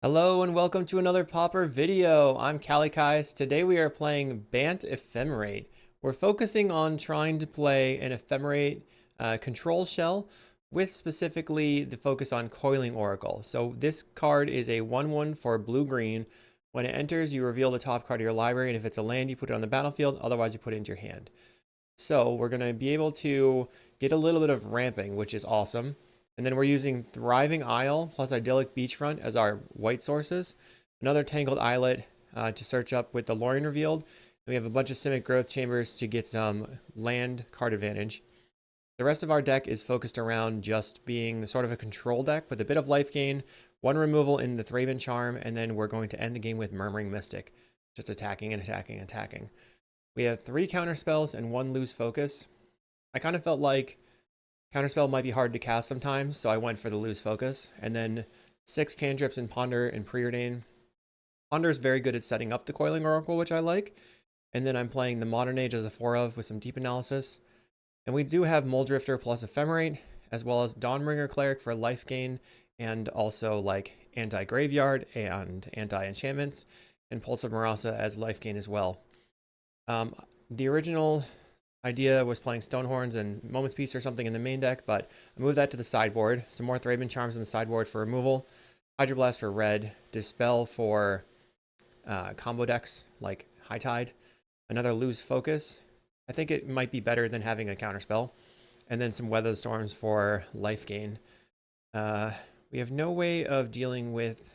Hello and welcome to another Pauper video. I'm Kalikaiz. Today we are playing Bant Ephemerate. We're focusing on trying to play an Ephemerate control shell with specifically the focus on Coiling Oracle. So this card is a 1/1 for blue-green. When it enters, you reveal the top card of your library, and if it's a land, you put it on the battlefield. Otherwise, you put it into your hand. So we're going to be able to get a little bit of ramping, which is awesome. And then we're using Thriving Isle plus Idyllic Beachfront as our white sources. Another Tangled Islet to search up with the Lorien revealed. We have a bunch of Simic Growth Chambers to get some land card advantage. The rest of our deck is focused around just being sort of a control deck with a bit of life gain, one removal in the Thraben Charm, and then we're going to end the game with Murmuring Mystic. Just attacking and attacking and attacking. We have 3 counter spells and 1 lose focus. I kind of felt like Counterspell might be hard to cast sometimes, so I went for the lose focus. And then 6 cantrips in Ponder and Preordain. Ponder is very good at setting up the Coiling Oracle, which I like. And then I'm playing the Modern Age as a 4 of with some deep analysis. And we do have Muldrifter plus Ephemerate, as well as Dawnbringer Cleric for life gain, and also like anti-graveyard and anti-enchantments, and Pulse of Marasa as life gain as well. The original idea was playing Stonehorns and Moment's Peace or something in the main deck, but I moved that to the sideboard. Some more Thraben Charms in the sideboard for removal. Hydroblast for red. Dispel for combo decks like High Tide. Another Lose Focus. I think it might be better than having a counterspell. And then some Weather Storms for life gain. We have no way of dealing with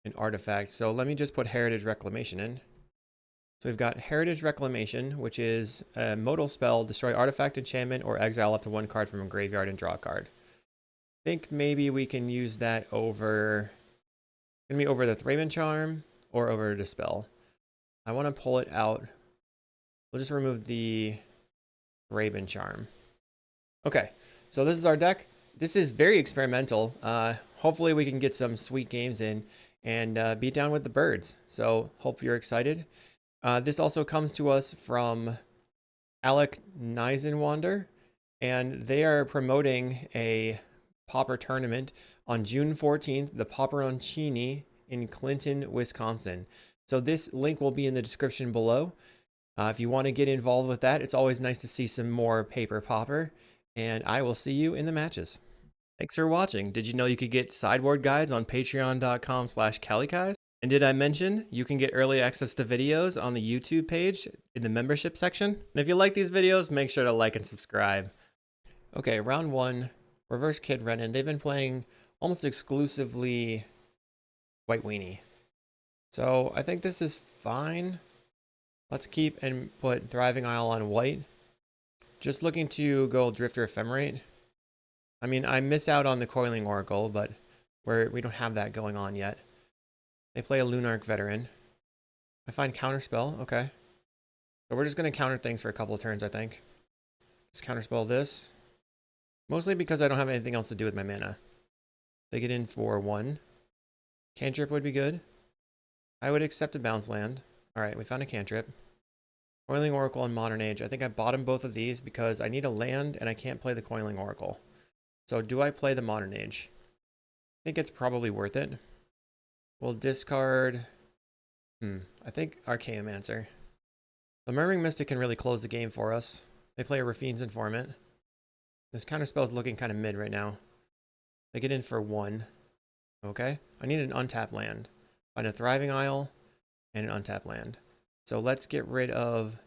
an artifact, so let me just put Heritage Reclamation in. So we've got Heritage Reclamation, which is a modal spell, destroy artifact, enchantment, or exile up to 1 card from a graveyard and draw a card. I think maybe we can use that over, over the Thraben Charm or over Dispel. I want to pull it out. We'll just remove the Thraben Charm. Okay, so this is our deck. This is very experimental. Hopefully we can get some sweet games in and beat down with the birds. So hope you're excited. This also comes to us from Alec Neisenwander, and they are promoting a Pauper tournament on June 14th, the Pauperoncini in Clinton, Wisconsin. So this link will be in the description below. If you want to get involved with that, it's always nice to see some more paper Pauper, and I will see you in the matches. Thanks for watching. Did you know you could get sideboard guides on patreon.com/Kalikaiz? And did I mention you can get early access to videos on the YouTube page in the membership section? And if you like these videos, make sure to like and subscribe. Okay, round 1, Reverse Kid Renin. They've been playing almost exclusively White Weenie. So I think this is fine. Let's keep and put Thriving Isle on white. Just looking to go Drifter Ephemerate. I mean, I miss out on the Coiling Oracle, but we don't have that going on yet. They play a Lunarch Veteran. I find Counterspell. Okay. So we're just going to counter things for a couple of turns, I think. Just Counterspell this. Mostly because I don't have anything else to do with my mana. They get in for 1. Cantrip would be good. I would accept a bounce land. Alright, we found a cantrip. Coiling Oracle and Modern Age. I think I bottomed both of these because I need a land and I can't play the Coiling Oracle. So do I play the Modern Age? I think it's probably worth it. We'll discard, I think Archaeomancer. The Murmuring Mystic can really close the game for us. They play a Rafine's Informant. This counterspell is looking kind of mid right now. They get in for 1. Okay, I need an untapped land. Find a Thriving Isle and an untapped land. So let's get rid of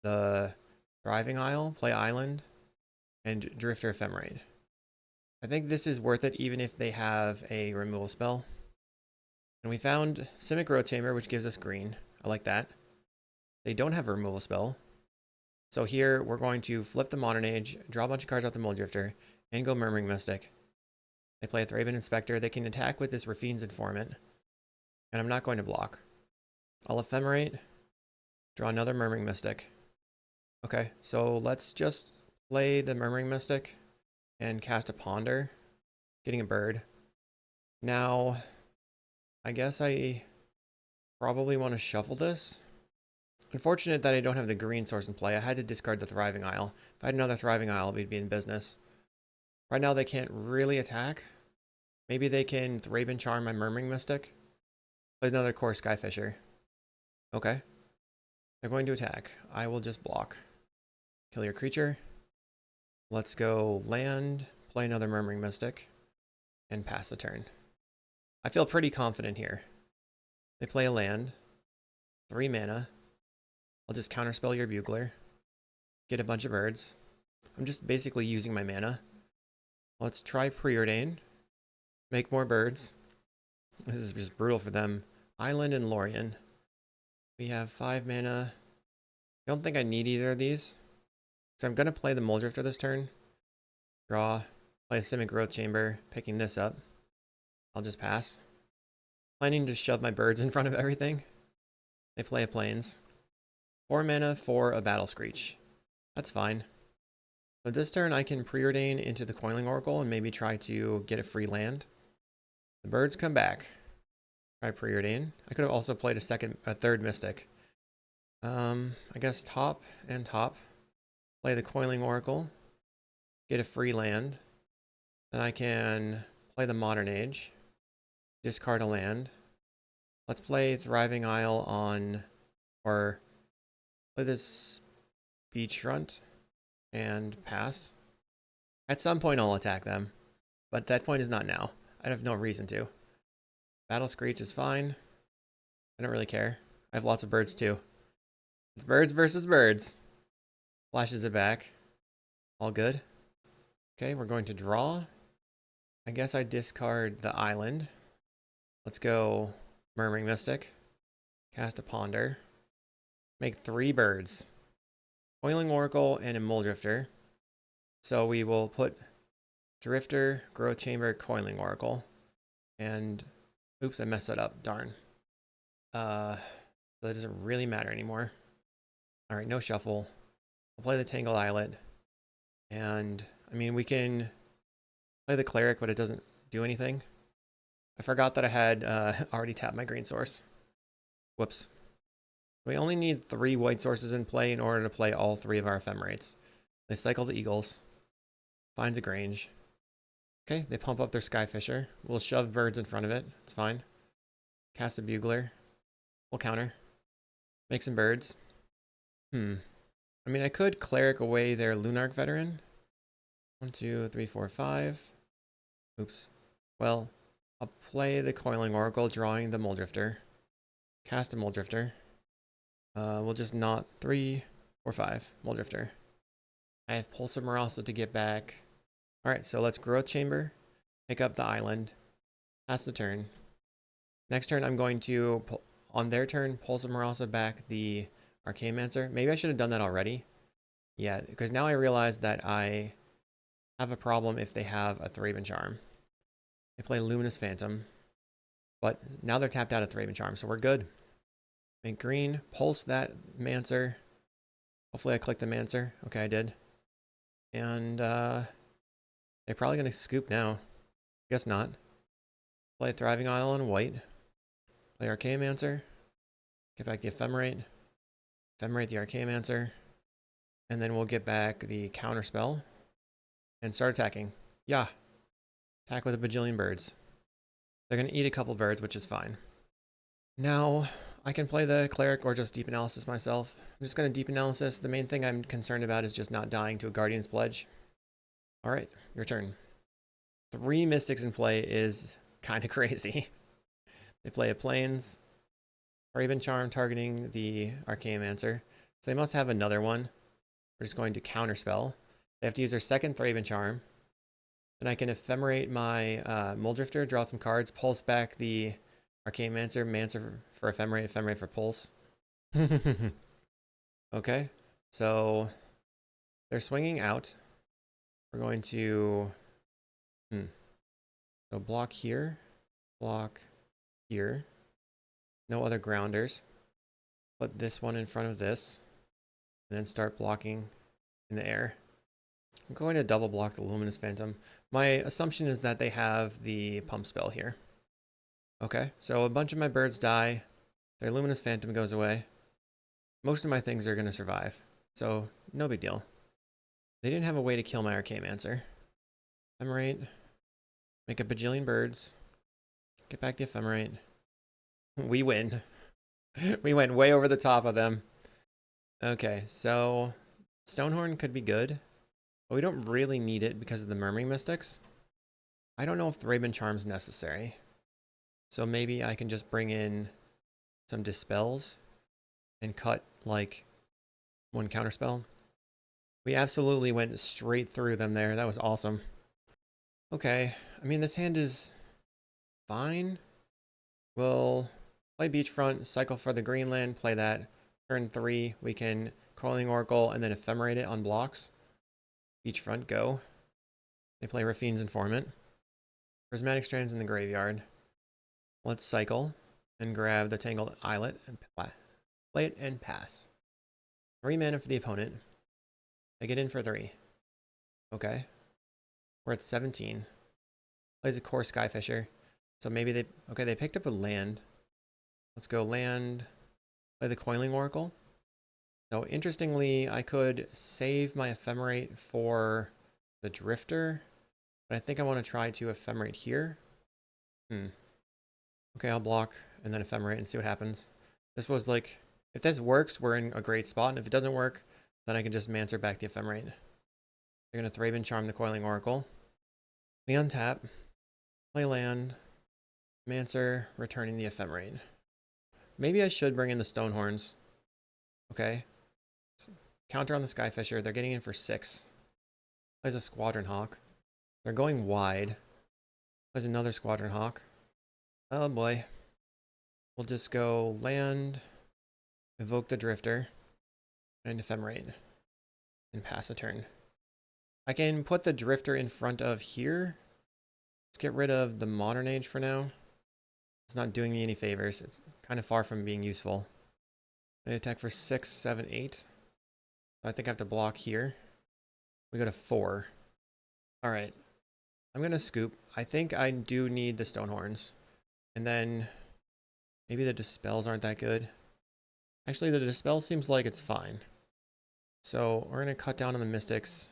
the Thriving Isle, play Island, and Drifter Ephemerate. I think this is worth it even if they have a removal spell. And we found Simic Growth Chamber, which gives us green. I like that. They don't have a removal spell. So here, we're going to flip the Modern Age, draw a bunch of cards off the Muldrifter, and go Murmuring Mystic. They play a Thraben Inspector. They can attack with this Rafine's Informant. And I'm not going to block. I'll Ephemerate, draw another Murmuring Mystic. Okay, so let's just play the Murmuring Mystic and cast a Ponder, getting a bird. Now, I guess I probably want to shuffle this. Unfortunate that I don't have the green source in play. I had to discard the Thriving Isle. If I had another Thriving Isle, we'd be in business. Right now they can't really attack. Maybe they can Thraben Charm my Murmuring Mystic. Play another Core Skyfisher. Okay. They're going to attack. I will just block. Kill your creature. Let's go land, play another Murmuring Mystic, and pass the turn. I feel pretty confident here. They play a land. 3 mana. I'll just counterspell your Bugler. Get a bunch of birds. I'm just basically using my mana. Let's try Preordain. Make more birds. This is just brutal for them. Island and Lorien. We have 5 mana. I don't think I need either of these. So I'm going to play the Muldrifter this turn. Draw. Play a Simic Growth Chamber. Picking this up. I'll just pass. Planning to shove my birds in front of everything. They play a Plains. 4 mana for a Battle Screech. That's fine. But this turn I can Preordain into the Coiling Oracle and maybe try to get a free land. The birds come back. Try Preordain. I could have also played a third Mystic. I guess top and top. Play the Coiling Oracle. Get a free land. Then I can play the Modern Age. Discard a land. Let's play Thriving Isle on, or play this Beachfront and pass. At some point I'll attack them, but that point is not now. I have no reason to. Battle Screech is fine. I don't really care. I have lots of birds too. It's birds versus birds. Flashes it back. All good. Okay, we're going to draw. I guess I discard the island. Let's go Murmuring Mystic. Cast a Ponder. Make 3 birds. Coiling Oracle and a Muldrifter. So we will put Drifter, Growth Chamber, Coiling Oracle. And oops, I messed that up. Darn. That doesn't really matter anymore. Alright, no shuffle. I'll play the Tangled Islet. And I mean, we can play the Cleric, but it doesn't do anything. I forgot that I had already tapped my green source. Whoops. We only need 3 white sources in play in order to play all 3 of our Ephemerates. They cycle the Eagles. Finds a Grange. Okay, they pump up their Skyfisher. We'll shove birds in front of it. It's fine. Cast a Bugler. We'll counter. Make some birds. I mean, I could Cleric away their Lunarch Veteran. 1, 2, 3, 4, 5. Oops. Well, I'll play the Coiling Oracle, drawing the Muldrifter. Cast a Muldrifter. We'll just not 3, 4, 5. Muldrifter. I have Pulse of Marasa to get back. Alright, so let's Growth Chamber. Pick up the island. Pass the turn. Next turn, I'm going to, on their turn, Pulse of Marasa back the Archaeomancer. Maybe I should have done that already. Yeah, because now I realize that I have a problem if they have a Thraben Charm. They play Luminous Phantom. But now they're tapped out of Thraben Charm, so we're good. Make green, pulse that Mancer. Hopefully I clicked the Mancer. Okay, I did. And they're probably going to scoop now. Guess not. Play Thriving Isle on white. Play Archaeomancer. Get back the Ephemerate. Ephemerate the Archaeomancer. And then we'll get back the Counterspell. And start attacking. Yeah. Attack with a bajillion birds. They're going to eat a couple birds, which is fine. Now, I can play the Cleric or just Deep Analysis myself. I'm just going to Deep Analysis. The main thing I'm concerned about is just not dying to a Guardian's Pledge. Alright, your turn. 3 Mystics in play is kind of crazy. They play a Plains. Thraben Charm targeting the Archaeomancer. So they must have another one. We're just going to Counterspell. They have to use their second Thraben Charm. Then I can Ephemerate my Muldrifter, draw some cards, pulse back the Archaeomancer, Mancer for Ephemerate, Ephemerate for Pulse. Okay, so they're swinging out. We're going to so block here, block here. No other grounders. Put this one in front of this, and then start blocking in the air. I'm going to double block the Luminous Phantom. My assumption is that they have the pump spell here. Okay, so a bunch of my birds die. Their Luminous Phantom goes away. Most of my things are going to survive, so no big deal. They didn't have a way to kill my Archaeomancer. Ephemerate. Make a bajillion birds. Get back the Ephemerate. We win. We went way over the top of them. Okay, so Stonehorn could be good, but we don't really need it because of the Murmuring Mystics. I don't know if Thraben Charm's necessary. So maybe I can just bring in some Dispels and cut like one counterspell. We absolutely went straight through them there. That was awesome. Okay, I mean, this hand is fine. We'll play Beachfront, cycle for the Greenland, play that. Turn 3, we can Coiling Oracle and then Ephemerate it on blocks. Beachfront, go. They play Raffine's Informant. Prismatic Strands in the graveyard. Let's cycle and grab the Tangled Islet and play it and pass. 3 mana for the opponent. They get in for 3. Okay. We're at 17. Plays a Core Skyfisher. So maybe they picked up a land. Let's go land. Play the Coiling Oracle. So interestingly, I could save my Ephemerate for the Drifter, but I think I want to try to Ephemerate here. Okay, I'll block and then Ephemerate and see what happens. This was like, if this works, we're in a great spot. And if it doesn't work, then I can just Mancer back the Ephemerate. They're going to Thraben Charm the Coiling Oracle. We untap, play land, Mancer, returning the Ephemerate. Maybe I should bring in the Stonehorns. Okay. Counter on the Skyfisher. They're getting in for 6. Plays a Squadron Hawk. They're going wide. Plays another Squadron Hawk. Oh boy. We'll just go land, evoke the Drifter, and Ephemerate, and pass a turn. I can put the Drifter in front of here. Let's get rid of the Modern Age for now. It's not doing me any favors. It's kind of far from being useful. They attack for 6, 7, 8. I think I have to block here. We go to 4. Alright. I'm going to scoop. I think I do need the Stonehorns. And then maybe the Dispels aren't that good. Actually, the Dispel seems like it's fine. So we're going to cut down on the Mystics,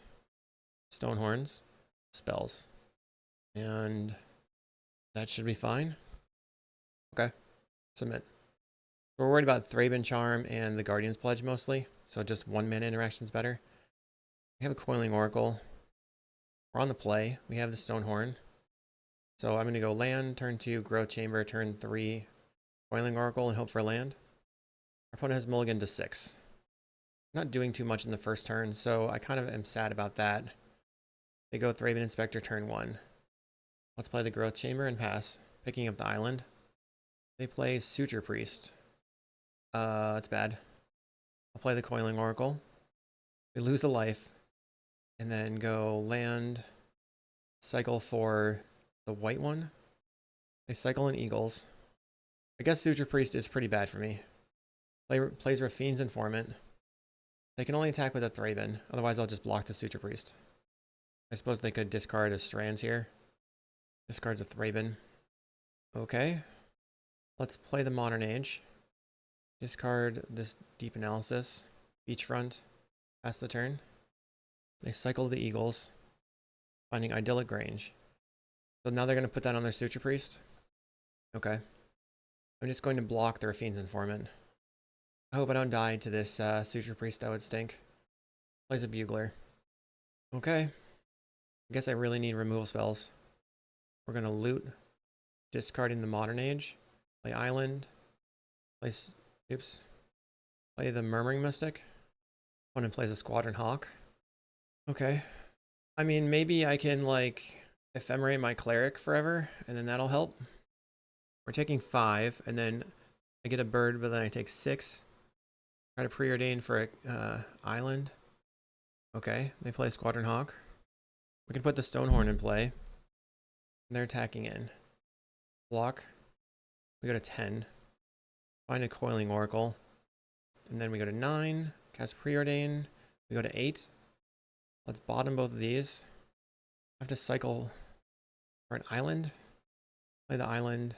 Stonehorns, Spells. And that should be fine. Okay. Submit. We're worried about Thraben Charm and the Guardian's Pledge mostly, so just 1 mana interaction's better. We have a Coiling Oracle. We're on the play. We have the Stonehorn. So I'm going to go land, turn 2, Growth Chamber, turn 3, Coiling Oracle, and hope for a land. Our opponent has mulligan to 6. Not doing too much in the first turn, so I kind of am sad about that. They go Thraben Inspector turn 1. Let's play the Growth Chamber and pass, picking up the island. They play Suture Priest. It's bad. I'll play the Coiling Oracle. They lose a life. And then go land, cycle for the white one. They cycle in Eagles. I guess Suture Priest is pretty bad for me. Plays Raffine's Informant. They can only attack with a Thraben, otherwise I'll just block the Suture Priest. I suppose they could discard a Strands here. Discards a Thraben. Okay. Let's play the Modern Age. Discard this Deep Analysis. Beachfront. Pass the turn. They cycle the Eagles, finding Idyllic Grange. So now they're going to put that on their Suture Priest. Okay. I'm just going to block the Raffine's Informant. I hope I don't die to this Suture Priest. That would stink. Plays a Bugler. Okay. I guess I really need removal spells. We're going to loot, discarding the Modern Age. Play Island. Play the Murmuring Mystic. Opponent plays a Squadron Hawk. Okay. I mean, maybe I can, like, Ephemerate my Cleric forever, and then that'll help. We're taking 5, and then I get a bird, but then I take 6. Try to preordain for a island. Okay, they play Squadron Hawk. We can put the Stonehorn in play. They're attacking in. Block. We go to 10. Find a Coiling Oracle. And then we go to 9. Cast Preordain. We go to 8. Let's bottom both of these. I have to cycle for an island. Play the island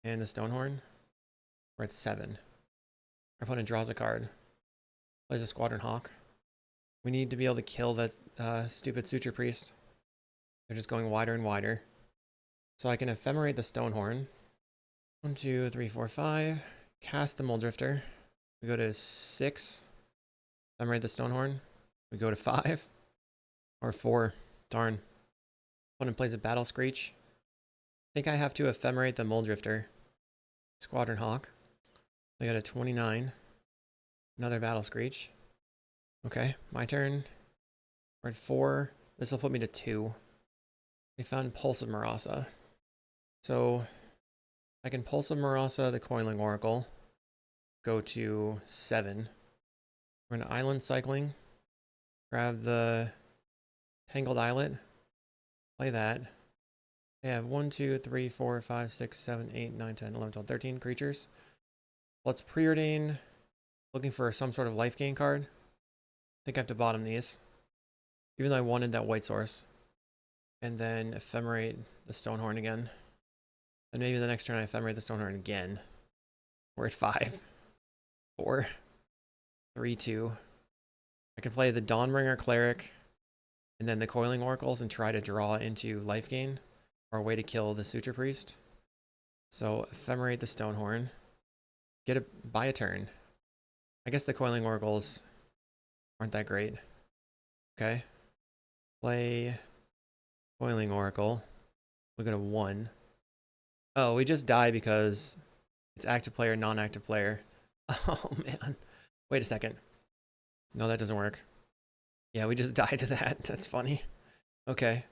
and the Stonehorn. We're at 7. Our opponent draws a card. Plays a Squadron Hawk. We need to be able to kill that stupid Suture Priest. They're just going wider and wider. So I can ephemerate the Stonehorn. 1, 2, 3, 4, 5. Cast the Mulldrifter. We go to 6. Ephemerate the Stonehorn. We go to 5. Or 4. Darn. Opponent plays a Battle Screech. I think I have to ephemerate the Mulldrifter. Squadron Hawk. I got a 29. Another Battle Screech. Okay, my turn. We're at 4. This will put me to 2. We found Pulse of Marasa. So I can Pulse of Marasa the Coiling Oracle. Go to 7. We're in island cycling. Grab the Tangled Islet. Play that. They have 1, 2, 3, 4, 5, 6, 7, 8, 9, 10, 11, 12, 13 creatures. Let's preordain. Looking for some sort of life gain card. I think I have to bottom these. Even though I wanted that white source. And then ephemerate the Stonehorn again. And maybe the next turn I ephemerate the Stonehorn again. We're at 5. 4. 3, 2. I can play the Dawnbringer Cleric. And then the Coiling Oracles and try to draw into life gain. Or a way to kill the Suture Priest. So ephemerate the Stonehorn. Buy a turn. I guess the Coiling Oracles aren't that great. Okay. Play Coiling Oracle. We'll go to 1. Oh, we just die because it's active player, non-active player. Oh, man. Wait a second. No, that doesn't work. Yeah, we just died to that. That's funny. Okay.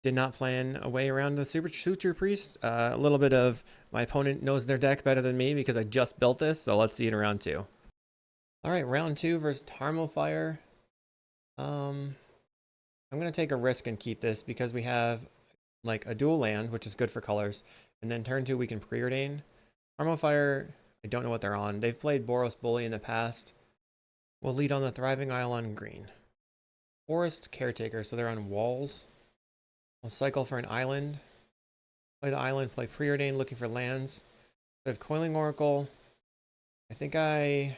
Did not plan a way around the Suture Priest. A little bit of my opponent knows their deck better than me because I just built this, so let's see it in round 2. All right, round 2 versus Tarmofire. I'm going to take a risk and keep this because we have like a dual land, which is good for colors. And then turn 2, we can preordain. Tarmofire, I don't know what they're on. They've played Boros Bully in the past. We'll lead on the Thriving Isle on green. Forest Caretaker, so they're on walls. I'll cycle for an island. Play the island, play preordain, looking for lands. I have Coiling Oracle. I think I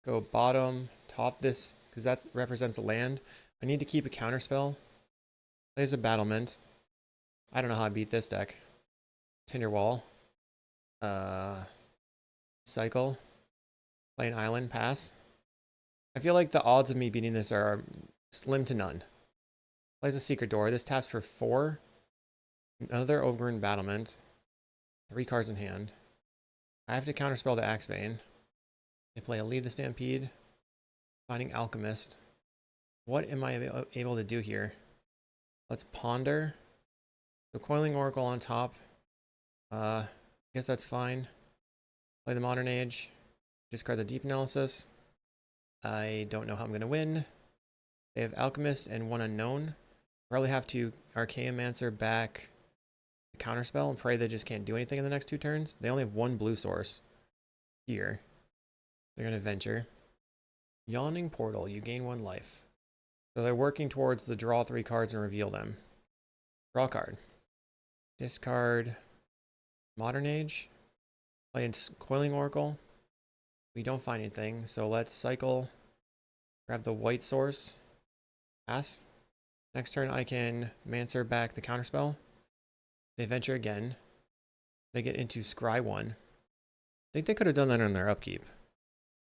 go bottom, top this, because that represents a land. I need to keep a counterspell. Plays a Battlement. I don't know how I beat this deck. Tinderwall. Cycle. Play an island, pass. I feel like the odds of me beating this are slim to none. Plays a Secret Door. This taps for 4. Another Overgrown Battlement. 3 cards in hand. I have to counterspell to Axebane. They play a Lead the Stampede. Finding Alchemist. What am I able to do here? Let's ponder. So Coiling Oracle on top. Guess that's fine. Play the Modern Age. Discard the Deep Analysis. I don't know how I'm going to win. They have Alchemist and 1 Unknown. Probably have to Archaeomancer back the counterspell and pray they just can't do anything in the next 2 turns. They only have 1 blue source here. They're going to venture. Yawning Portal. You gain 1 life. So they're working towards the draw 3 cards and reveal them. Draw card. Discard Modern Age. Play in Coiling Oracle. We don't find anything, so let's cycle. Grab the white source. Pass. Next turn I can Mancer back the counterspell. They venture again. They get into Scry 1. I think they could have done that on their upkeep.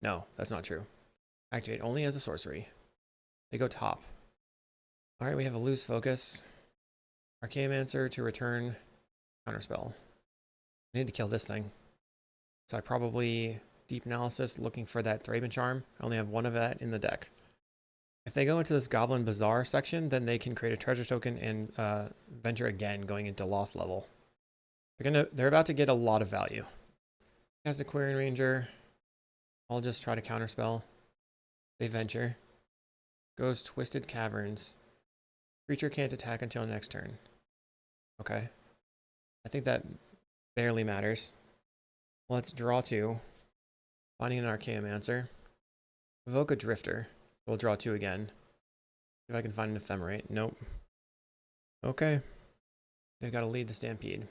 No, that's not true. Activate only as a sorcery. They go top. Alright, we have a loose focus. Archaeomancer to return counterspell. I need to kill this thing. So I probably Deep Analysis looking for that Thraben Charm. I only have 1 of that in the deck. If they go into this Goblin Bazaar section, then they can create a treasure token and venture again going into Lost level. They're about to get a lot of value. Has a Quarian Ranger. I'll just try to counterspell. They venture. Goes Twisted Caverns. Creature can't attack until next turn. Okay. I think that barely matters. Let's draw 2. Finding an Archaeomancer. Evoke a Drifter. We'll draw 2 again. See if I can find an Ephemerate. Nope. Okay. They've got to lead the Stampede.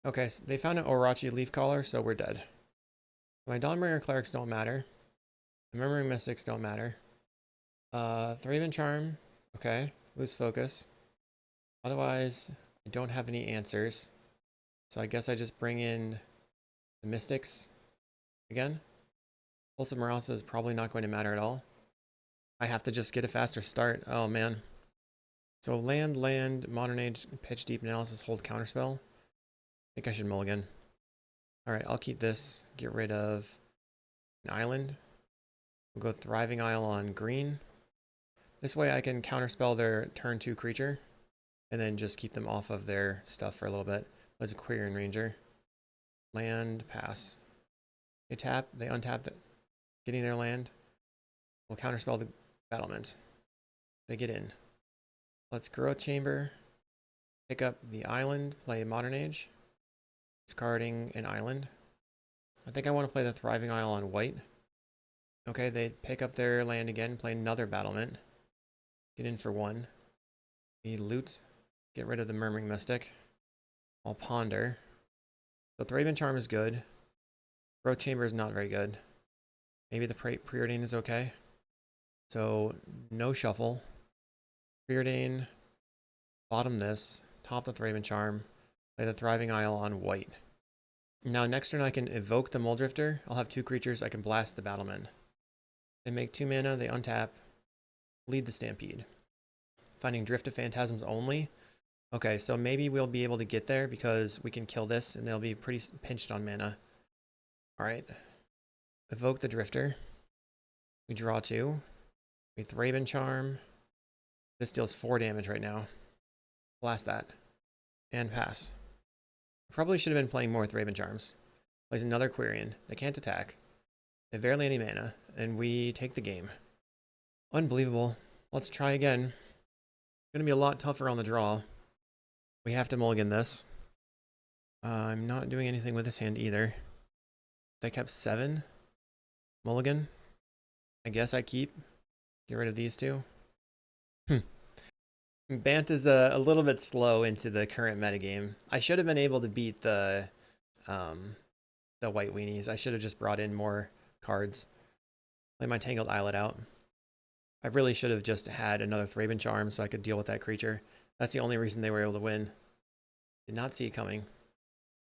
Okay, so they found an Orochi Leafcaller, so we're dead. My Dawnbringer Clerics don't matter. The Murmuring Mystics don't matter. Thraben Charm. Okay. Loose Focus. Otherwise, I don't have any answers. So I guess I just bring in the Mystics again. Pulse of Morales is probably not going to matter at all. I have to just get a faster start. Oh man. So land, Modern Age, Pitch Deep Analysis, hold Counterspell. I think I should mulligan. Alright, I'll keep this. Get rid of an island. We'll go Thriving Isle on green. This way I can counterspell their turn 2 creature. And then just keep them off of their stuff for a little bit. As a Quirion Ranger. Land, pass. They tap, they untap it. Getting their land. We'll counterspell the battlement. They get in. Let's Growth Chamber. Pick up the island, play Modern Age. Discarding an island. I think I want to play the Thriving Isle on white. Okay, they pick up their land again, play another battlement. Get in for 1. We loot. Get rid of the Murmuring Mystic. I'll ponder. So Thraben Charm is good. Growth Chamber is not very good. Maybe the Preordain is okay. So no shuffle. Preordain. Bottom this. Top the Thraben Charm. Play the Thriving Isle on white. Now next turn I can evoke the Muldrifter. I'll have 2 creatures. I can blast the Battleman. They make 2 mana. They untap. Lead the Stampede. Finding Drift of Phantasms only. Okay, so maybe we'll be able to get there because we can kill this and they'll be pretty pinched on mana. Alright. Evoke the Drifter. We draw 2. We Thraben Charm. This deals 4 damage right now. Blast that. And pass. Probably should have been playing more Thraben Charms. Plays another Quirion. They can't attack. They have barely any mana. And we take the game. Unbelievable. Let's try again. It's going to be a lot tougher on the draw. We have to mulligan this. I'm not doing anything with this hand either. They kept 7. Mulligan. I guess I keep. Get rid of these 2. Bant is a little bit slow into the current metagame. I should have been able to beat the white weenies. I should have just brought in more cards. Play my Tangled Islet out. I really should have just had another Thraben Charm so I could deal with that creature. That's the only reason they were able to win. Did not see it coming.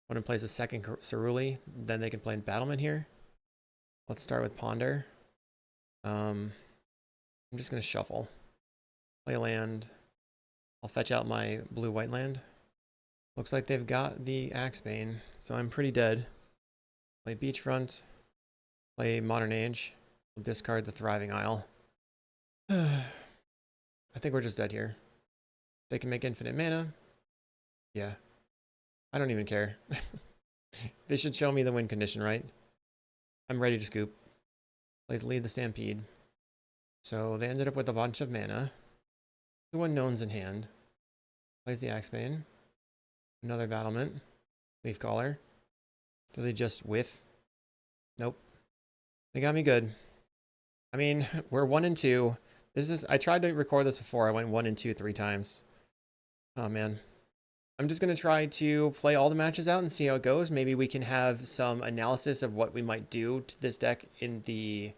Opponent plays a second Ceruli, then they can play Battlement here. Let's start with Ponder. I'm just going to shuffle. Play a land. I'll fetch out my blue-white land. Looks like they've got the Axebane, so I'm pretty dead. Play Beachfront. Play Modern Age. We'll discard the Thriving Isle. I think we're just dead here. They can make infinite mana. Yeah. I don't even care. They should show me the win condition, right? I'm ready to scoop. Plays Lead the Stampede. So they ended up with a bunch of mana. 2 unknowns in hand. Plays the Axebane. Another Battlement. Leaf Caller. Do they just whiff? Nope. They got me good. I mean, we're 1 and 2. I tried to record this before. I went 1 and 2 3 times. Oh man. I'm just going to try to play all the matches out and see how it goes. Maybe we can have some analysis of what we might do to this deck in the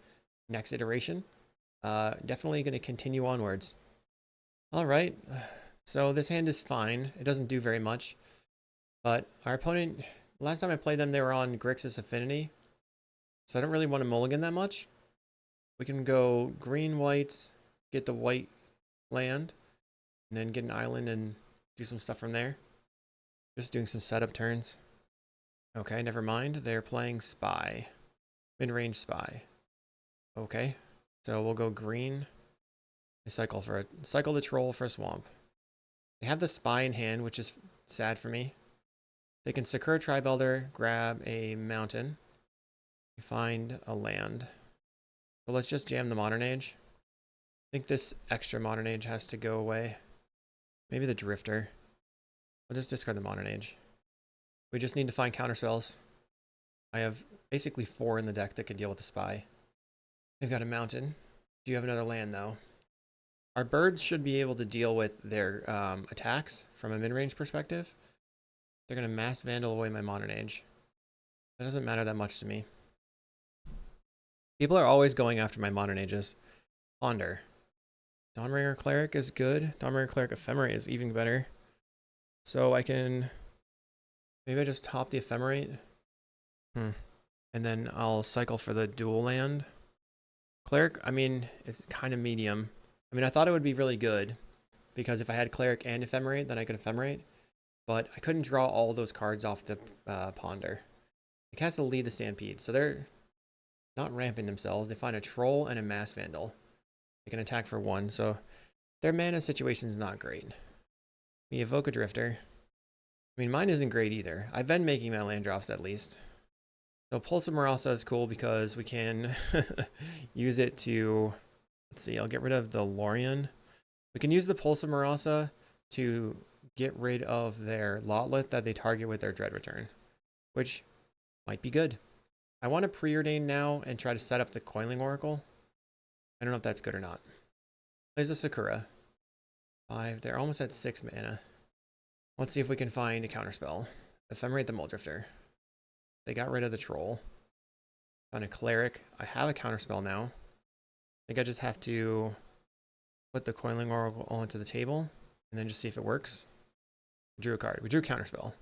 next iteration. Definitely going to continue onwards. All right. So this hand is fine. It doesn't do very much. But our opponent, last time I played them, they were on Grixis Affinity. So I don't really want to mulligan that much. We can go green, white, get the white land, and then get an island and do some stuff from there. Just doing some setup turns. Okay, never mind. They're playing Spy. Mid-range Spy. Okay, so we'll go green. Cycle the Troll for a swamp. They have the Spy in hand, which is sad for me. They can Sakura Tribe Elder, grab a mountain. Find a land. So let's just jam the Modern Age. I think this extra Modern Age has to go away. Maybe the Drifter. I'll just discard the Modern Age. We just need to find counterspells. I have basically 4 in the deck that could deal with the Spy. They've got a mountain. Do you have another land though? Our birds should be able to deal with their attacks from a mid-range perspective. They're going to Mass Vandal away my Modern Age. That doesn't matter that much to me. People are always going after my Modern Ages. Ponder. Dawnbringer Cleric is good. Dawnbringer Cleric Ephemerate is even better. So I can, maybe I just top the Ephemerate. And then I'll cycle for the dual land. Cleric, I mean, it's kind of medium. I mean, I thought it would be really good because if I had Cleric and Ephemerate, then I could Ephemerate. But I couldn't draw all those cards off the Ponder. It has to lead the Stampede, so they're not ramping themselves. They find a Troll and a Mass Vandal. They can attack for 1, so their mana situation's not great. We evoke a Drifter. I mean, mine isn't great either. I've been making my land drops at least. So Pulse of Marasa is cool because we can use it to, let's see, I'll get rid of the Lorien. We can use the Pulse of Marasa to get rid of their Lotlet that they target with their Dread Return, which might be good. I want to preordain now and try to set up the Coiling Oracle. I don't know if that's good or not. Plays a Sakura. 5, they're almost at 6 mana. Let's see if we can find a counterspell. Ephemerate the Muldrifter. They got rid of the Troll. Found a Cleric. I have a counterspell now. I think I just have to put the Coiling Oracle onto the table and then just see if it works. We drew a card. We drew counterspell.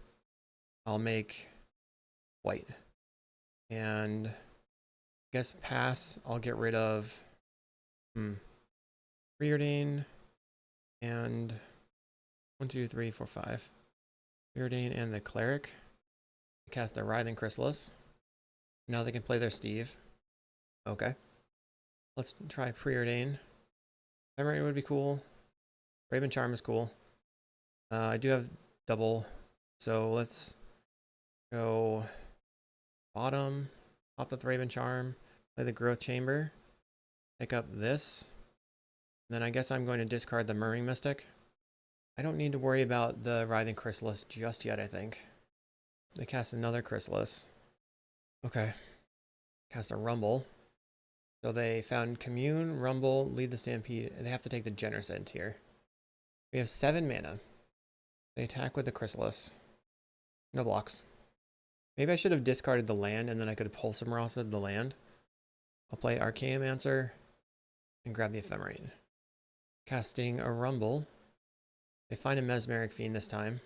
I'll make white. And I guess pass. I'll get rid of Preordain and 1, 2, 3, 4, 5. Preordain and the Cleric. Cast the Writhing Chrysalis. Now they can play their Steve. Okay. Let's try Preordain. Ephemerate would be cool. Raven Charm is cool. I do have double, so let's go bottom, pop the Raven Charm, play the Growth Chamber, pick up this, and then I guess I'm going to discard the Murring Mystic. I don't need to worry about the Writhing Chrysalis just yet, I think. They cast another Chrysalis. Okay. Cast a Rumble. So they found Commune, Rumble, Lead the Stampede, and they have to take the Generous End here. We have 7 mana. They attack with the Chrysalis. No blocks. Maybe I should have discarded the land and then I could have Pulse of Marasa the land. I'll play Archaeomancer and grab the Ephemerate. Casting a Rumble. They find a Mesmeric Fiend this time.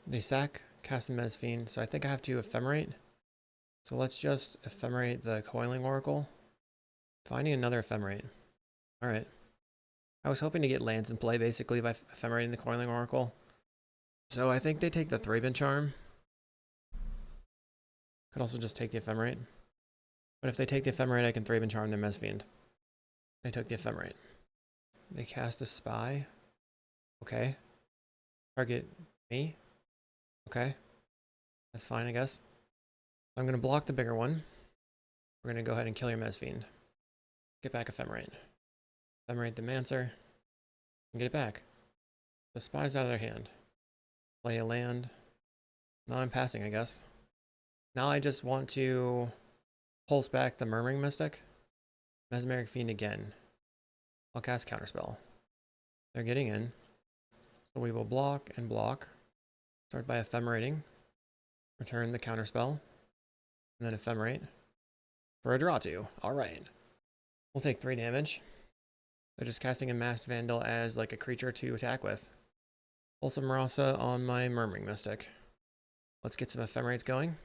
They sack, cast the Mes Fiend, so I think I have to Ephemerate. So let's just Ephemerate the Coiling Oracle. Finding another Ephemerate. Alright. I was hoping to get lands in play basically by Ephemerating the Coiling Oracle. So I think they take the Thraben Charm. Could also just take the Ephemerate. But if they take the Ephemerate, I can Thraben Charm their Mesfiend. They took the Ephemerate. They cast a Spy. Okay. Target me. Okay. That's fine, I guess. I'm going to block the bigger one. We're going to go ahead and kill your Mesfiend. Get back Ephemerate. Ephemerate the Mancer. And get it back. The Spy's out of their hand. Play a land. Now I'm passing, I guess. Now I just want to pulse back the Murmuring Mystic. Mesmeric Fiend again. I'll cast Counterspell. They're getting in. So we will block and block. Start by Ephemerating. Return the Counterspell. And then Ephemerate. For a draw 2. Alright. We'll take 3 damage. They're just casting a Masked Vandal as like a creature to attack with. Pulse of Marasa on my Murmuring Mystic. Let's get some Ephemerates going.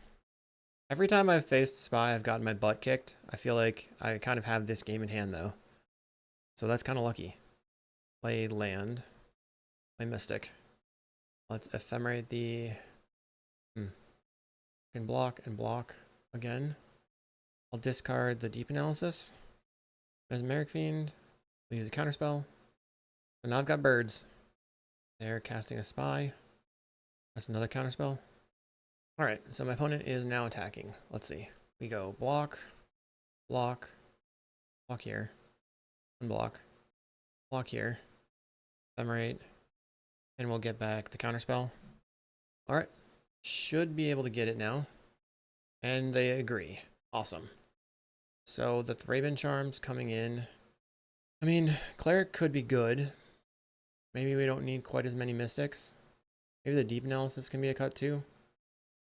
Every time I've faced Spy, I've gotten my butt kicked. I feel like I kind of have this game in hand though. So that's kind of lucky. Play land. Play Mystic. Let's Ephemerate the... Can block and block again. I'll discard the Deep Analysis. Mesmeric Fiend. We'll use a Counterspell. So now I've got birds. They're casting a Spy. That's another Counterspell. Alright, so my opponent is now attacking. Let's see. We go block, block, block here, unblock, block here, Ephemerate, and we'll get back the Counterspell. Alright, should be able to get it now. And they agree. Awesome. So the Thraben Charm's coming in. I mean, Cleric could be good. Maybe we don't need quite as many Mystics. Maybe the Deep Analysis can be a cut too.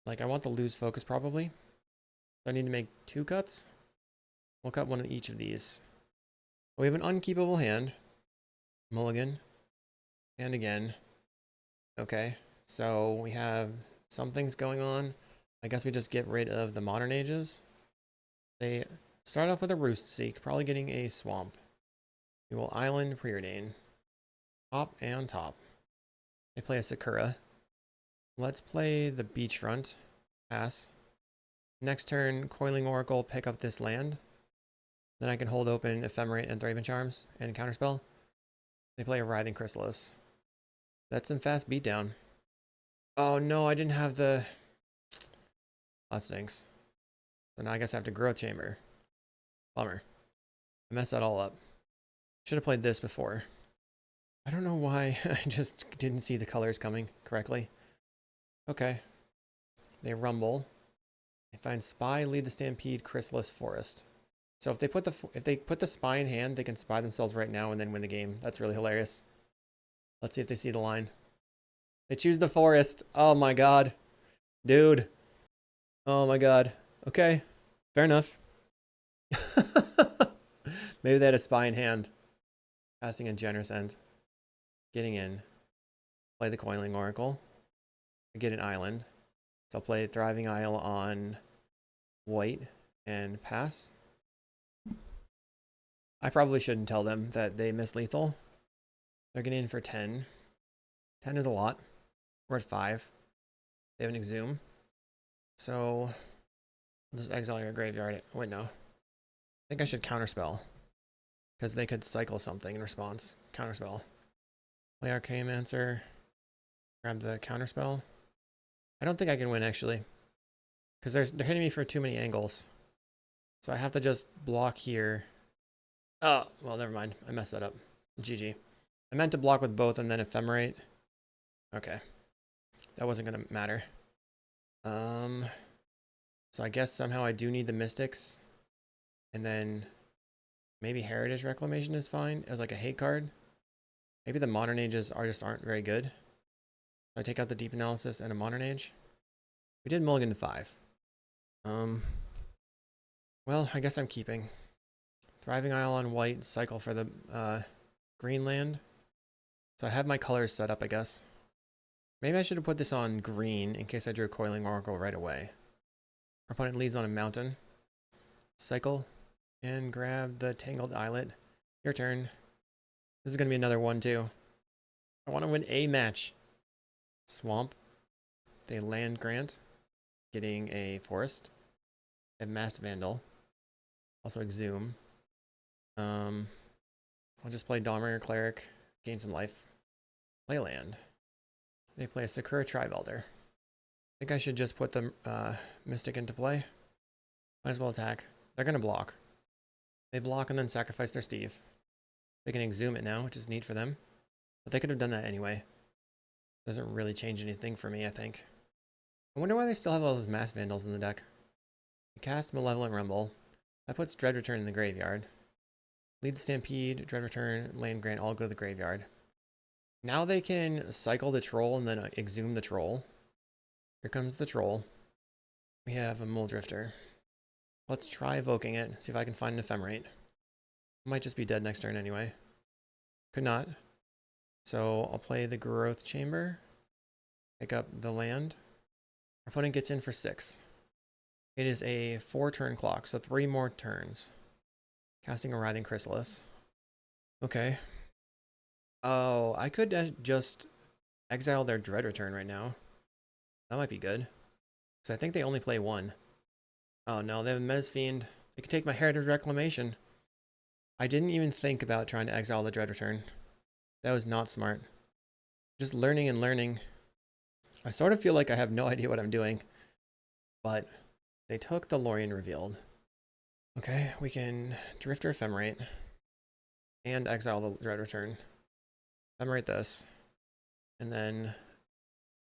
Like, I want the Lose Focus probably. So I need to make 2 cuts. We'll cut one of each of these. We have an unkeepable hand. Mulligan. And again. Okay. So we have some things going on. I guess we just get rid of the modern ages. They start off with a Roost Seek, probably getting a swamp. We will island preordain. Top and top. They play a Sakura. Let's play the beachfront. Pass. Next turn, Coiling Oracle, pick up this land. Then I can hold open Ephemerate and Thraven Charms and counterspell. They play a Writhing Chrysalis. That's some fast beatdown. Oh no, I didn't have the... That stinks. So now I guess I have to Growth Chamber. Bummer. I messed that all up. Should have played this before. I don't know why I just didn't see the colors coming correctly. Okay. They rumble. They find Spy, Lead the Stampede, Chrysalis, Forest. So if they put the Spy in hand, they can spy themselves right now and then win the game. That's really hilarious. Let's see if they see the line. They choose the Forest. Oh my god. Dude. Oh my god. Okay. Fair enough. Maybe they had a Spy in hand. Passing a Generous End. Getting in. Play the Coiling Oracle. Get an island. So I'll play Thriving Isle on white and pass. I probably shouldn't tell them that they miss lethal. They're getting in for 10. 10 is a lot. We're at 5. They have an Exhume. So I'll just exile your graveyard. Wait, no. I think I should counterspell. Because they could cycle something in response. Counterspell. Play Archaeomancer. Grab the counterspell. I don't think I can win, actually. Because they're hitting me for too many angles. So I have to just block here. Oh, well, never mind. I messed that up. GG. I meant to block with both and then Ephemerate. Okay. That wasn't going to matter. So I guess somehow I do need the Mystics. And then maybe Heritage Reclamation is fine as like a hate card. Maybe the Modern Ages aren't very good. I take out the Deep Analysis and a Modern Age. We did mulligan to 5. Well, I guess I'm keeping. Thriving Isle on white, cycle for the green land. So I have my colors set up, I guess. Maybe I should have put this on green in case I drew a Coiling Oracle right away. Our opponent leads on a mountain. Cycle and grab the Tangled Islet. Your turn. This is going to be another 1-2. I want to win a match. Swamp. They land grant. Getting a forest. They have Masked Vandal. Also Exhume. I'll just play Dawnbringer Cleric. Gain some life. Play land. They play a Sakura Trivelder. I think I should just put the Mystic into play. Might as well attack. They're going to block. They block and then sacrifice their Steve. They can Exhume it now, which is neat for them. But they could have done that anyway. Doesn't really change anything for me, I think. I wonder why they still have all those Mass Vandals in the deck. They cast Malevolent Rumble. That puts Dread Return in the graveyard. Lead the Stampede, Dread Return, Land Grant all go to the graveyard. Now they can cycle the Troll and then Exhume the Troll. Here comes the Troll. We have a Muldrifter. Let's try evoking it, see if I can find an Ephemerate. Might just be dead next turn anyway. Could not. So I'll play the Growth Chamber. Pick up the land. Our opponent gets in for 6. It is a 4-turn clock, so 3 more turns. Casting a Writhing Chrysalis. Okay. Oh, I could just exile their Dread Return right now. That might be good. Because I think they only play 1. Oh no, they have a Mez Fiend. They could take my Heritage Reclamation. I didn't even think about trying to exile the Dread Return. That was not smart. Just learning and learning. I sort of feel like I have no idea what I'm doing. But they took the Lorien Revealed. Okay, we can Drifter Ephemerate. And exile the Dread Return. Ephemerate this. And then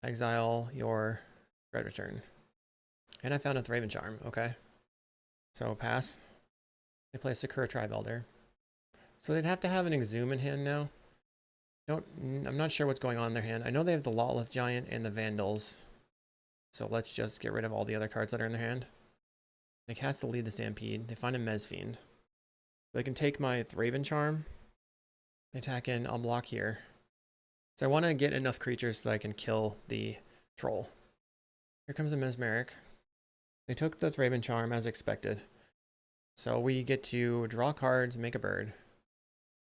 exile your Dread Return. And I found a Thraven Charm, okay. So pass. They play Sakura Trivelder. So they'd have to have an Exhume in hand now. I'm not sure what's going on in their hand. I know they have the Lawless Giant and the Vandals. So let's just get rid of all the other cards that are in their hand. They cast the Lead the Stampede. They find a Mez Fiend. They can take my Thraven Charm. They attack in, I'll block here. So I want to get enough creatures so that I can kill the troll. Here comes a Mesmeric. They took the Thraben Charm as expected. So we get to draw cards, make a bird.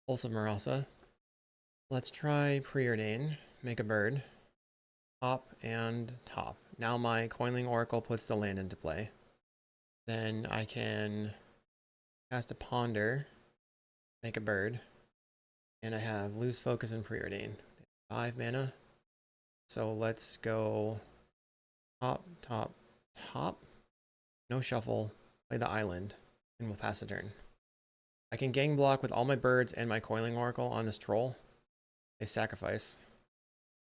Pulse of Marasa. Let's try Preordain, make a bird. Top and top. Now my Coiling Oracle puts the land into play. Then I can cast a Ponder, make a bird. And I have Lose Focus and Preordain. 5 mana. So let's go top, top, top. No shuffle. Play the island. And we'll pass the turn. I can gang block with all my birds and my Coiling Oracle on this troll. They sacrifice.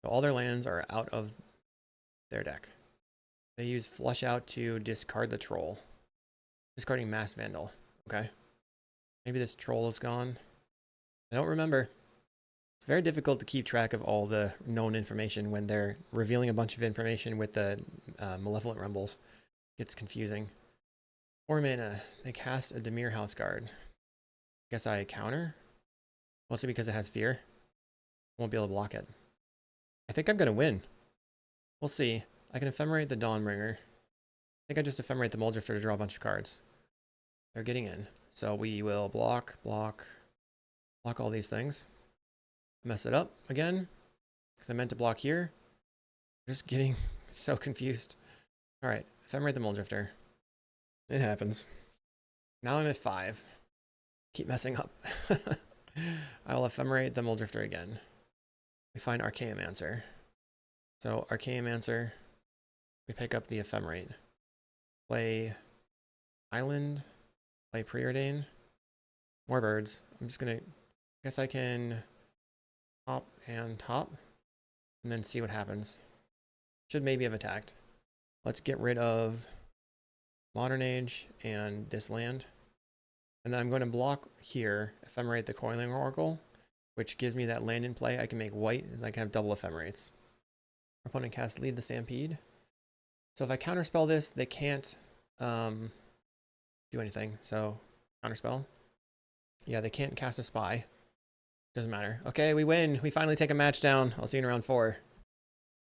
So all their lands are out of their deck. They use Flush Out to discard the troll. Discarding Mass Vandal. Okay. Maybe this troll is gone. I don't remember. It's very difficult to keep track of all the known information when they're revealing a bunch of information with the Malevolent Rumbles. It's confusing. 4 mana. They cast a Dimir House Guard. Guess I counter. Mostly because it has fear. Won't be able to block it. I think I'm going to win. We'll see. I can Ephemerate the Dawnbringer. I think I just Ephemerate the Muldrifter to draw a bunch of cards. They're getting in. So we will block all these things. Mess it up again. Because I meant to block here. Just getting so confused. Alright, Ephemerate the Muldrifter. It happens. Now I'm at 5. Keep messing up. I will Ephemerate the Muldrifter again. We find Archaeomancer. So Archaeomancer, we pick up the Ephemerate. Play Island, play Preordain. More birds. I'm just gonna, guess I can top and top, and then see what happens. Should maybe have attacked. Let's get rid of Modern Age and this land. And then I'm going to block here, Ephemerate the Coiling Oracle, which gives me that land in play. I can make white, and I can have double Ephemerates. Our opponent casts Lead the Stampede. So if I counterspell this, they can't do anything. So counterspell. Yeah, they can't cast a Spy. Doesn't matter. Okay, we win. We finally take a match down. I'll see you in round 4.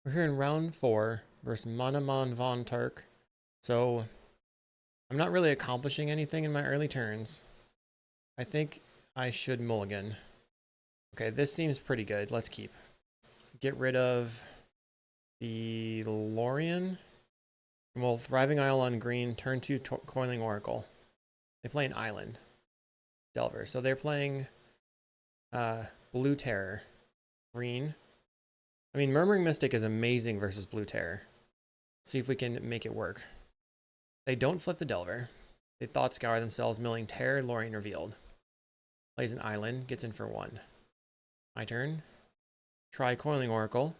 We're here in round 4 versus Manaman Von Turk. So I'm not really accomplishing anything in my early turns. I think I should mulligan. Okay, this seems pretty good. Let's keep. Get rid of the Lorien. And we'll Thriving Isle on green, turn 2 Coiling Oracle. They play an island. Delver. So they're playing Blue Terror. Green. I mean, Murmuring Mystic is amazing versus Blue Terror. Let's see if we can make it work. They don't flip the Delver. They Thought Scour themselves, milling Terror, Lorien revealed. Plays an island, gets in for 1. My turn. Try Coiling Oracle.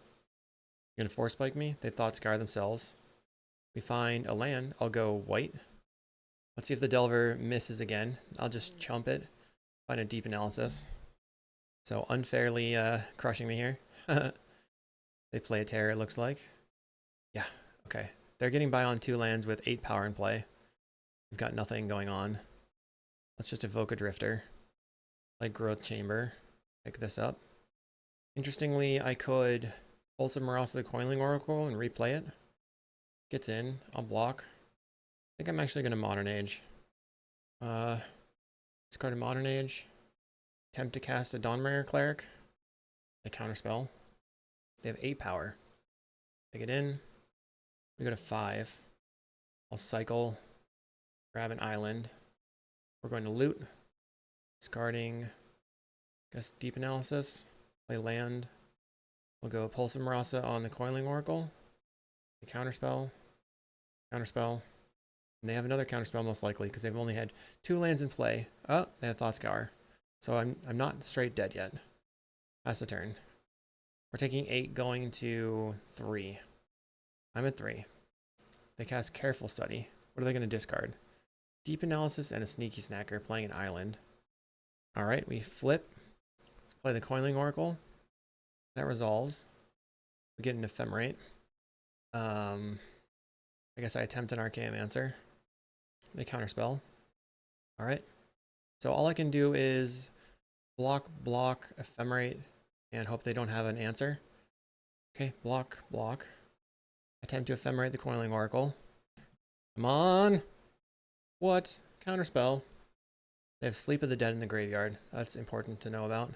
You're gonna Force Spike me? They Thought Scour themselves. We find a land. I'll go white. Let's see if the Delver misses again. I'll just chump it. Find a Deep Analysis. So unfairly crushing me here. They play a Terror, it looks like. Yeah, okay. They're getting by on 2 lands with 8 power in play. We've got nothing going on. Let's just evoke a Drifter. Play Growth Chamber. Pick this up. Interestingly, I could Pulse of Marasa the Coiling Oracle and replay it. Gets in. I'll block. I think I'm actually going to Modern Age. Discard a Modern Age. Attempt to cast a Dawnbringer Cleric. They counterspell. They have 8 power. Take it in. We go to 5. I'll cycle. Grab an island. We're going to loot. Discarding, I guess, Deep Analysis. Play land. We'll go Pulse of Marasa on the Coiling Oracle. The counterspell. Counterspell. And they have another counterspell most likely because they've only had 2 lands in play. Oh, they have Thought Scour. So I'm not straight dead yet. Pass the turn. We're taking 8 going to 3. I'm at 3. They cast Careful Study. What are they going to discard? Deep Analysis and a Sneaky Snacker playing an island. Alright, we flip. Let's play the Coiling Oracle. That resolves. We get an Ephemerate. I guess I attempt an Archaeomancer. They counterspell. Alright. So all I can do is block, Ephemerate, and hope they don't have an answer. Okay, block, block. Attempt to ephemerate the Coiling Oracle. Come on! What? Counterspell. They have Sleep of the Dead in the graveyard. That's important to know about.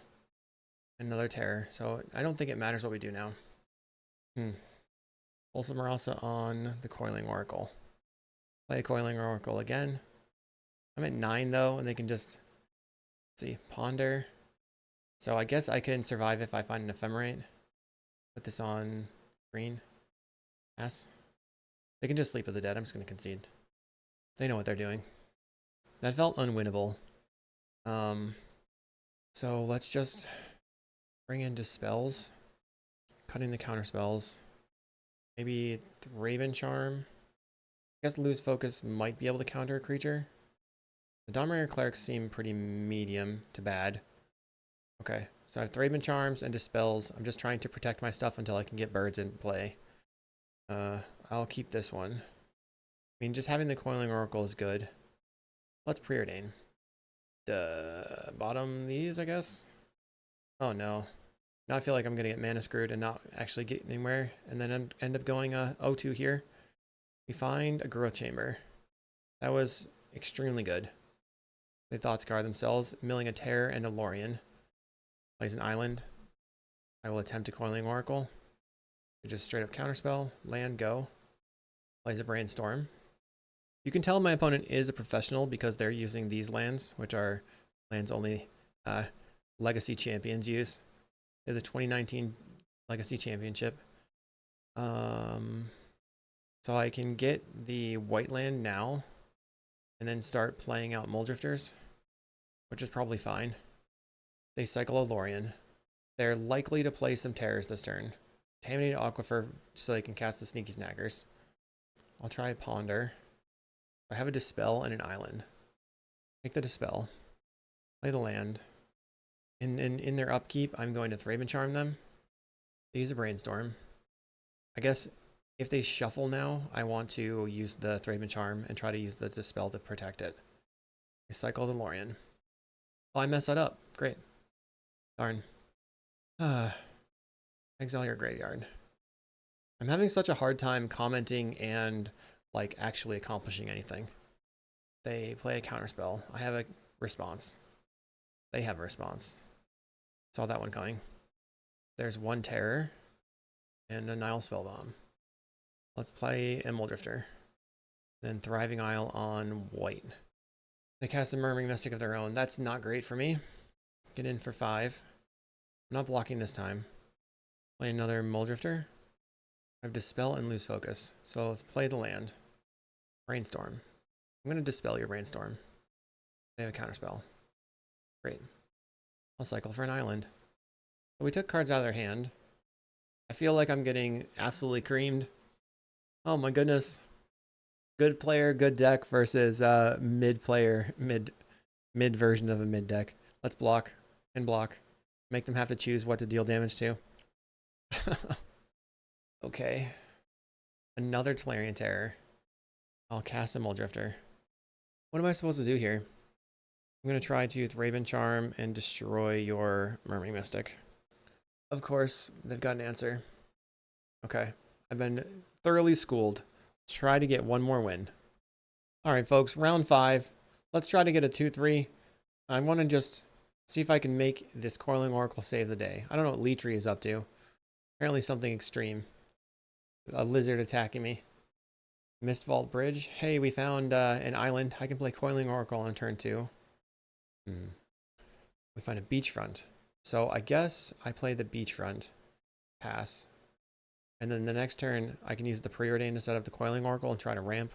Another terror. So I don't think it matters what we do now. Pulse Marasa on the Coiling Oracle. Play Coiling Oracle again. I'm at 9 though, and they can just, let's see, ponder. So I guess I can survive if I find an ephemerate. Put this on green. Pass. They can just Sleep of the Dead. I'm just going to concede. They know what they're doing. That felt unwinnable. So let's just bring in Dispels. Cutting the counter spells. Maybe Raven Charm. I guess Lose Focus might be able to counter a creature. The Dawnbringer Clerics seem pretty medium to bad. Okay, so I have Thraben Charms and Dispels. I'm just trying to protect my stuff until I can get birds in play. I'll keep this one. I mean, just having the Coiling Oracle is good. Let's Preordain. Bottom these, I guess? Oh no. Now I feel like I'm going to get mana screwed and not actually get anywhere. And then end up going 0-2 here. We find a Growth Chamber. That was extremely good. They Thoughtscar themselves, milling a Terror and a Lorien. Plays an island. I will attempt a Coiling Oracle. We just straight up counterspell, land, go. Plays a Brainstorm. You can tell my opponent is a professional because they're using these lands, which are lands only Legacy champions use. They're the 2019 Legacy Championship. So I can get the white land now and then start playing out Muldrifters, which is probably fine. They cycle a Lorien. They're likely to play some terrors this turn. Contaminated Aquifer so they can cast the Sneaky Snaggers. I'll try Ponder. I have a Dispel and an island. Take the Dispel. Play the land. In their upkeep, I'm going to Thraben Charm them. They use a Brainstorm. I guess if they shuffle now, I want to use the Thraben Charm and try to use the Dispel to protect it. I cycle the Lorien. Oh, I messed that up. Great. Darn. Exile your graveyard. I'm having such a hard time commenting and like actually accomplishing anything. They play a counterspell. I have a response. They have a response. Saw that one coming. There's one terror and a Nile Spellbomb. Let's play Emerald Drifter. Then Thriving Isle on white. They cast a Murmuring Mystic of their own. That's not great for me. Get in for 5. I'm not blocking this time. Play another Muldrifter. I have Dispel and Lose Focus. So let's play the land. Brainstorm. I'm going to Dispel your Brainstorm. They have a counterspell. Great. I'll cycle for an island. So we took cards out of their hand. I feel like I'm getting absolutely creamed. Oh my goodness. Good player, good deck versus mid player, mid version of a mid deck. Let's block and block. Make them have to choose what to deal damage to. Okay. Another Tolarian Terror. I'll cast a Muldrifter. What am I supposed to do here? I'm going to try to Thraben Charm and destroy your Murmuring Mystic. Of course, they've got an answer. Okay. I've been thoroughly schooled. Let's try to get one more win. All right, folks. Round 5. Let's try to get a 2-3. I want to just see if I can make this Coiling Oracle save the day. I don't know what Leetry is up to. Apparently something extreme. A lizard attacking me. Mistvault Bridge. Hey, we found an island. I can play Coiling Oracle on turn 2. We find a beachfront. So I guess I play the beachfront. Pass. And then the next turn, I can use the Preordain to set up the Coiling Oracle and try to ramp.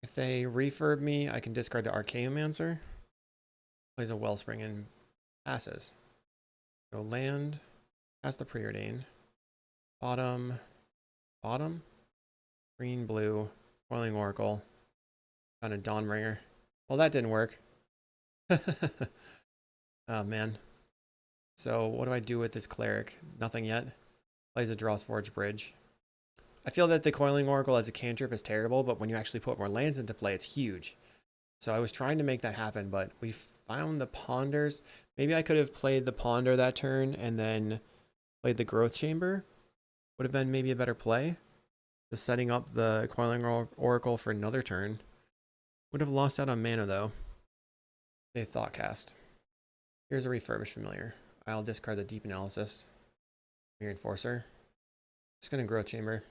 If they refurb me, I can discard the Archaeomancer. Plays a Wellspring and passes. Go land. Pass the Preordain. Bottom. Green, blue. Coiling Oracle. Found a Dawnbringer. Well, that didn't work. Oh, man. So what do I do with this Cleric? Nothing yet. Plays a Drawsforge Bridge. I feel that the Coiling Oracle as a cantrip is terrible, but when you actually put more lands into play, it's huge. So I was trying to make that happen, but we found the ponders. Maybe I could have played the ponder that turn and then played the growth chamber. Would have been maybe a better play. Just setting up the Coiling Oracle for another turn. Would have lost out on mana though. They thought cast. Here's a refurbished familiar. I'll discard the deep analysis. Reinforcer. Just gonna growth chamber.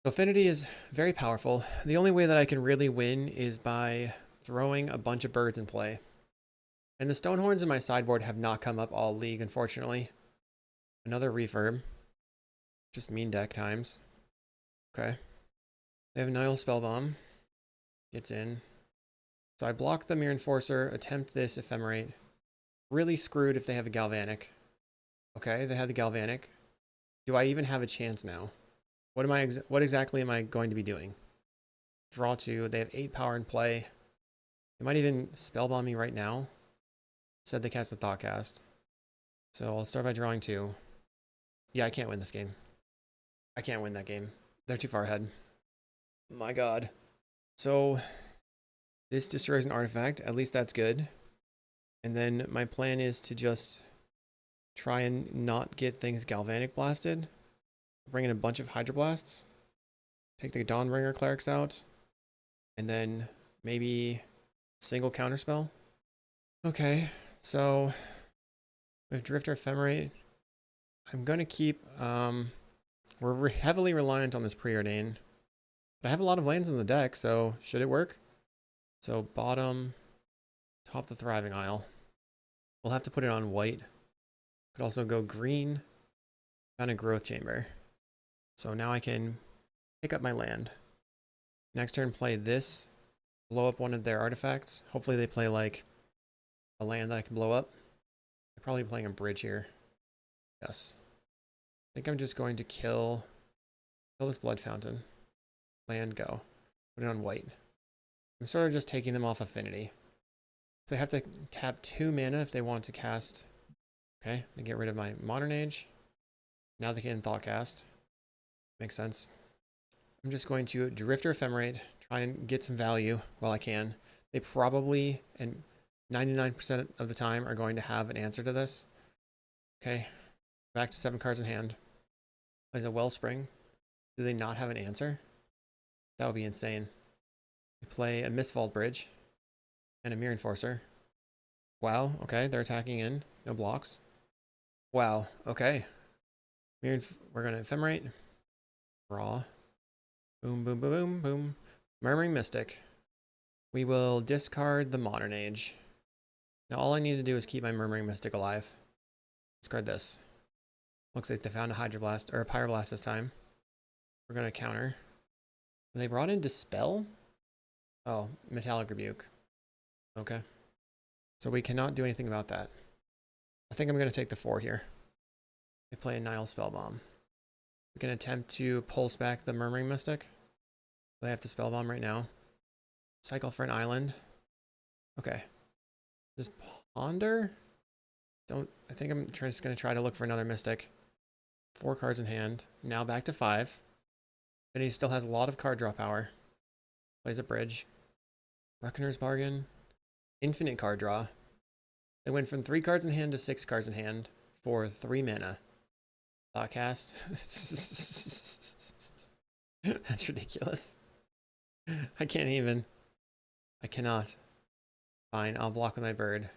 So Affinity is very powerful. The only way that I can really win is by throwing a bunch of birds in play. And the Stonehorns in my sideboard have not come up all league, unfortunately. Another refurb. Just mean deck times. Okay. They have Nile Spellbomb. Gets in. So I block the Mirror Enforcer, attempt this Ephemerate. Really screwed if they have a Galvanic. Okay, they had the Galvanic. Do I even have a chance now? What exactly am I going to be doing? Draw 2. They have 8 power in play. They might even Spellbomb me right now. Said they cast a Thoughtcast. So I'll start by drawing 2. Yeah, I can't win this game. I can't win that game. They're too far ahead. My god. So this destroys an artifact. At least that's good. And then my plan is to just try and not get things Galvanic blasted. Bring in a bunch of Hydroblasts. Take the Dawnbringer Clerics out. And then maybe single counterspell. Okay, so with Drifter Ephemerate, I'm going to keep... we're heavily reliant on this Preordain. But I have a lot of lands in the deck, so should it work? So bottom, top the Thriving Isle. We'll have to put it on white. Could also go green, kind of growth chamber. So now I can pick up my land. Next turn, play this, blow up one of their artifacts. Hopefully they play like a land that I can blow up. They're probably playing a bridge here. Yes. I think I'm just going to kill this Blood Fountain. Land, go. Put it on white. I'm sort of just taking them off Affinity. So they have to tap 2 mana if they want to cast. Okay, they get rid of my Modern Age. Now they can Thoughtcast. Makes sense. I'm just going to Drifter Ephemerate, try and get some value while I can. They probably, and 99% of the time, are going to have an answer to this. Okay, back to 7 cards in hand. Plays a Wellspring. Do they not have an answer? That would be insane. We play a Mistfall Bridge and a Mirror Enforcer. Wow, okay, they're attacking in. No blocks. Wow, okay. We're going to Ephemerate. Raw. Boom, boom, boom, boom, boom. Murmuring Mystic. We will discard the Modern Age. Now all I need to do is keep my Murmuring Mystic alive. Discard this. Looks like they found a Hydroblast, or a Pyroblast this time. We're going to counter. They brought in Dispel? Oh, Metallic Rebuke. Okay. So we cannot do anything about that. I think I'm going to take the 4 here. They play a Nile Spellbomb. We can attempt to pulse back the Murmuring Mystic. They have to Spellbomb right now. Cycle for an island. Okay. Just ponder? I think I'm just going to try to look for another Mystic. 4 cards in hand. Now back to 5. And he still has a lot of card draw power. Plays a bridge. Reckoner's Bargain. Infinite card draw. They went from 3 cards in hand to 6 cards in hand for 3 mana. Thoughtcast. That's ridiculous. I can't even. I cannot. Fine, I'll block with my bird.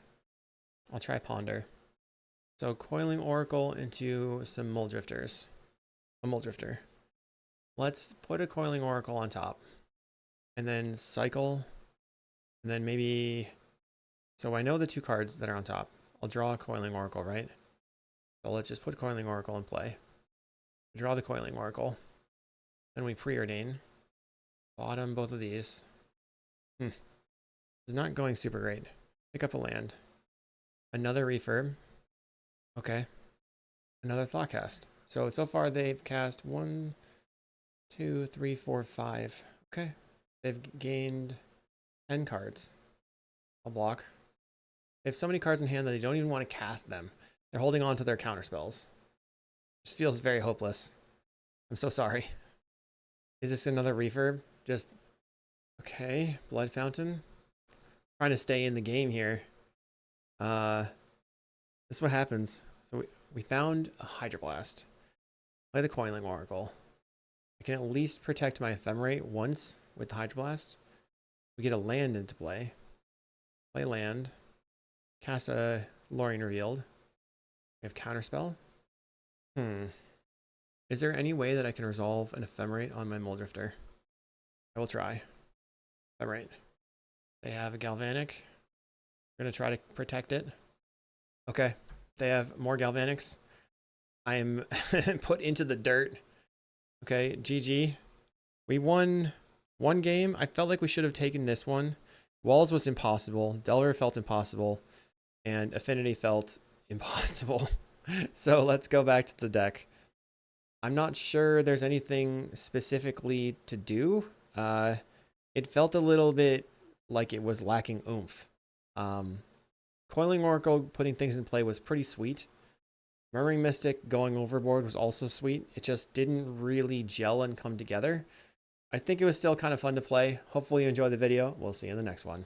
I'll try Ponder. So Coiling Oracle into some Mole Drifters. A Mole Drifter. Let's put a Coiling Oracle on top. And then cycle. And then maybe... So I know the 2 cards that are on top. I'll draw a Coiling Oracle, right? So let's just put Coiling Oracle in play. Draw the Coiling Oracle. Then we preordain. Bottom both of these. It's not going super great. Pick up a land. Another refurb. Okay. Another Thoughtcast. So far they've cast 1, 2, 3, 4, 5. Okay. They've gained 10 cards. I'll block. They have so many cards in hand that they don't even want to cast them. They're holding on to their counter spells. This feels very hopeless. I'm so sorry. Is this another refurb? Just, okay, Blood Fountain. Trying to stay in the game here. This is what happens. So we found a Hydroblast. Play the Coiling Oracle. I can at least protect my Ephemerate once with the Hydroblast. We get a land into play. Play land. Cast a Lorien Revealed. We have Counterspell. Is there any way that I can resolve an Ephemerate on my Muldrifter? I will try. Ephemerate. They have a Galvanic. We're going to try to protect it. Okay. They have more Galvanics. I am put into the dirt. Okay, GG. We won one game. I felt like we should have taken this one. Walls was impossible. Delver felt impossible. And Affinity felt impossible. So let's go back to the deck. I'm not sure there's anything specifically to do. It felt a little bit like it was lacking oomph. Coiling Oracle putting things in play was pretty sweet. Murmuring Mystic going overboard was also sweet. It just didn't really gel and come together. I think it was still kind of fun to play. Hopefully you enjoyed the video. We'll see you in the next one.